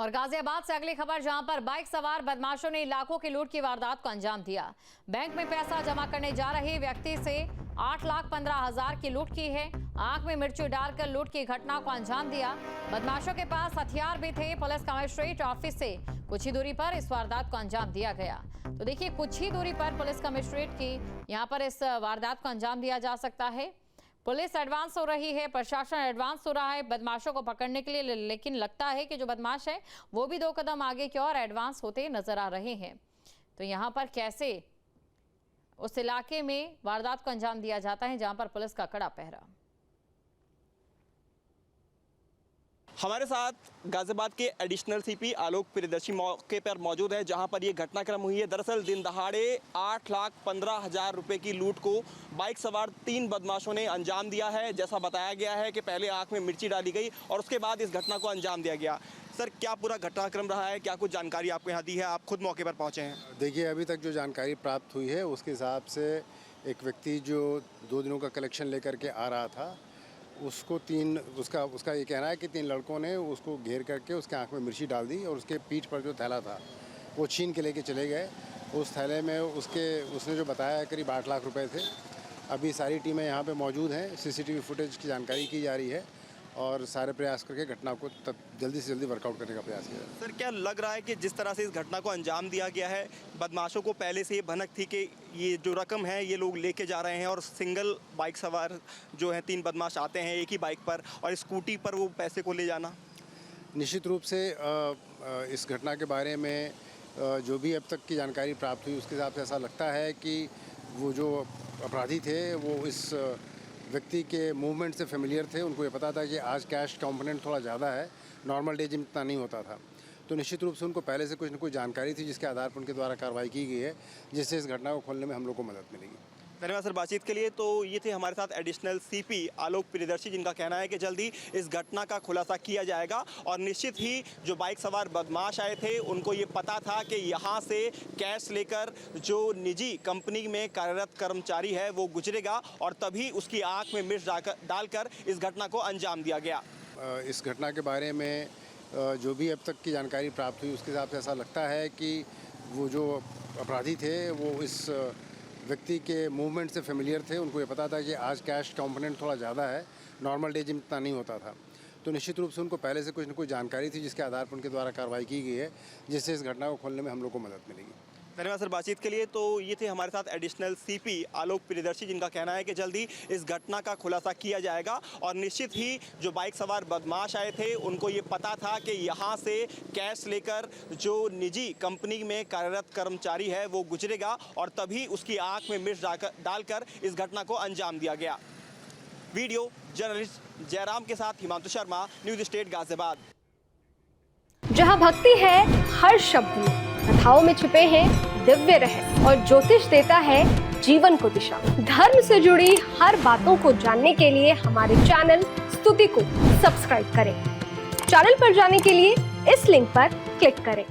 और गाजियाबाद से अगली खबर, जहां पर बाइक सवार बदमाशों ने लाखों की लूट की वारदात को अंजाम दिया। बैंक में पैसा जमा करने जा रहे व्यक्ति से 8,15,000 की लूट की है। आंख में मिर्ची डालकर लूट की घटना को अंजाम दिया। बदमाशों के पास हथियार भी थे। पुलिस कमिश्नरेट ऑफिस से कुछ ही दूरी पर इस वारदात को अंजाम दिया गया। तो देखिए, कुछ ही दूरी पर पुलिस कमिश्नरेट की यहाँ पर इस वारदात को अंजाम दिया जा सकता है। पुलिस एडवांस हो रही है, प्रशासन एडवांस हो रहा है बदमाशों को पकड़ने के लिए, लेकिन लगता है कि जो बदमाश है वो भी 2 कदम आगे की ओर एडवांस होते नजर आ रहे हैं। तो यहाँ पर कैसे उस इलाके में वारदात को अंजाम दिया जाता है जहां पर पुलिस का कड़ा पहरा। हमारे साथ गाजियाबाद के एडिशनल सीपी आलोक प्रियदर्शी मौके पर मौजूद है, जहां पर ये घटनाक्रम हुई है। दरअसल दिन दहाड़े 8,15,000 रुपए की लूट को बाइक सवार 3 बदमाशों ने अंजाम दिया है। जैसा बताया गया है कि पहले आंख में मिर्ची डाली गई और उसके बाद इस घटना को अंजाम दिया गया। सर, क्या पूरा घटनाक्रम रहा है? क्या कुछ जानकारी आपको यहाँ दी है? आप खुद मौके पर पहुँचे हैं। देखिए, अभी तक जो जानकारी प्राप्त हुई है उसके हिसाब से एक व्यक्ति जो 2 दिनों का कलेक्शन लेकर के आ रहा था, उसको उसका ये कहना है कि 3 लड़कों ने उसको घेर करके उसके आंख में मिर्ची डाल दी और उसके पीठ पर जो थैला था वो छीन के लेके चले गए। उस थैले में उसने जो बताया करीब 8 लाख रुपए थे। अभी सारी टीमें यहाँ पे मौजूद हैं, सीसीटीवी फुटेज की जानकारी की जा रही है और सारे प्रयास करके घटना को जल्दी से जल्दी वर्कआउट करने का प्रयास किया। सर, क्या लग रहा है कि जिस तरह से इस घटना को अंजाम दिया गया है, बदमाशों को पहले से ये भनक थी कि ये जो रकम है ये लोग लेके जा रहे हैं और सिंगल बाइक सवार जो है 3 बदमाश आते हैं एक ही बाइक पर और स्कूटी पर वो पैसे को ले जाना? निश्चित रूप से इस घटना के बारे में जो भी अब तक की जानकारी प्राप्त हुई उसके हिसाब से ऐसा लगता है कि वो जो अपराधी थे वो इस व्यक्ति के मूवमेंट से फेमिलियर थे। उनको ये पता था कि आज कैश कंपोनेंट थोड़ा ज़्यादा है, नॉर्मल डे जिम इतना नहीं होता था। तो निश्चित रूप से उनको पहले से कुछ न कुछ जानकारी थी जिसके आधार पर उनके द्वारा कार्रवाई की गई है, जिससे इस घटना को खोलने में हम लोग को मदद मिलेगी। धन्यवाद सर बातचीत के लिए। तो ये थे हमारे साथ एडिशनल सीपी आलोक प्रियदर्शी, जिनका कहना है कि जल्दी इस घटना का खुलासा किया जाएगा और निश्चित ही जो बाइक सवार बदमाश आए थे उनको ये पता था कि यहाँ से कैश लेकर जो निजी कंपनी में कार्यरत कर्मचारी है वो गुजरेगा और तभी उसकी आंख में मिर्च डालकर इस घटना को अंजाम दिया गया। इस घटना के बारे में जो भी अब तक की जानकारी प्राप्त हुई उसके हिसाब से ऐसा लगता है कि वो जो अपराधी थे वो इस व्यक्ति के मूवमेंट से फेमिलियर थे। उनको ये पता था कि आज कैश कंपोनेंट थोड़ा ज़्यादा है, नॉर्मल डे जिम इतना नहीं होता था। तो निश्चित रूप से उनको पहले से कुछ न कुछ जानकारी थी जिसके आधार पर उनके द्वारा कार्रवाई की गई है, जिससे इस घटना को खोलने में हम लोग को मदद मिलेगी। धन्यवाद सर बातचीत के लिए। तो ये थे हमारे साथ एडिशनल सीपी आलोक प्रियदर्शी, जिनका कहना है कि जल्दी इस घटना का खुलासा किया जाएगा और निश्चित ही जो बाइक सवार बदमाश आए थे उनको ये पता था कि यहाँ से कैश लेकर जो निजी कंपनी में कार्यरत कर्मचारी है वो गुजरेगा और तभी उसकी आंख में मिर्च डालकर इस घटना को अंजाम दिया गया। वीडियो जर्नलिस्ट जयराम के साथ हिमांशु शर्मा, न्यूज स्टेट गाजियाबाद। जहाँ भक्ति है हर शब्द में, कथाओं में छुपे हैं दिव्य रहस्य और ज्योतिष देता है जीवन को दिशा। धर्म से जुड़ी हर बातों को जानने के लिए हमारे चैनल स्तुति को सब्सक्राइब करें। चैनल पर जाने के लिए इस लिंक पर क्लिक करें।